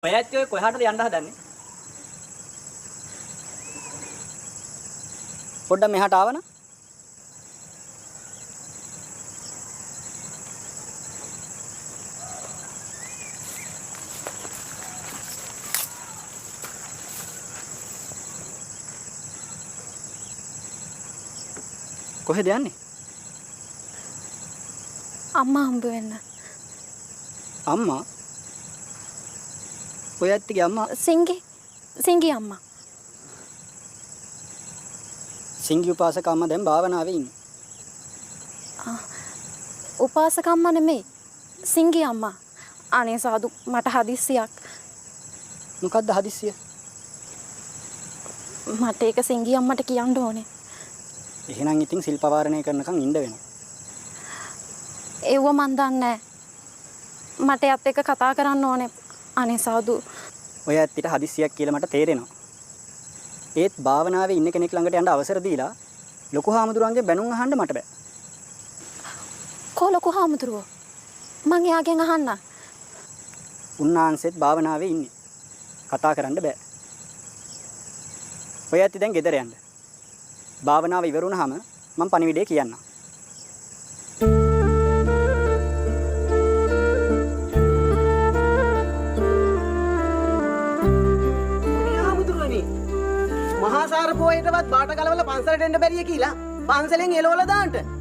ඔය ඇත්තෝ කොහාටද යන්න හදන්නේ? පොඩ්ඩක් මෙහාට ආවන? කොහෙද යන්නේ? අම්මා හම්බ වෙන්න. අම්මා? ඔය ඇත්තගේ අම්මා සිංගි අම්මා. සිංගි උපාසක අම්මා දැන් භාවනාවේ ඉන්නේ. උපාසක අම්මා නෙමෙයි. සිංගි අම්මා. අනේ සාදු මට හදිස්සියක්. මොකද්ද හදිස්සිය? මට ඒක සිංගි අම්මට කියන්න ඕනේ. එහෙනම් ඉතින් සිල් පවාරණය කරනකම් ඉන්න වෙනවා. ඒව මන් දන්නේ නැහැ. මට යත් එක්ක කතා කරන්න ඕනේ. අනේ සාදු. ඔය ඇත්තට හදිස්සියක් කියලා මට තේරෙනවා. ඒත් භාවනාවේ ඉන්න කෙනෙක් ළඟට යන්න අවසර දීලා ලොකු හාමුදුරුවන්ගේ බැනුම් අහන්න මට බෑ. කො ලොකු හාමුදුරුවෝ? මං එයාගෙන් අහන්න. උන්වහන්සේත් භාවනාවේ ඉන්නේ. කතා කරන්න බෑ. ඔය ඇත්ති දැන් ගෙදර යන්න. භාවනාව ඉවර වුණාම මම පණිවිඩය කියන්නම්. මහාසාර පොයේටවත් බාට ගලවලා පන්සලට එන්න බැරිය කියලා පන්සලෙන් එලවලා දාන්න.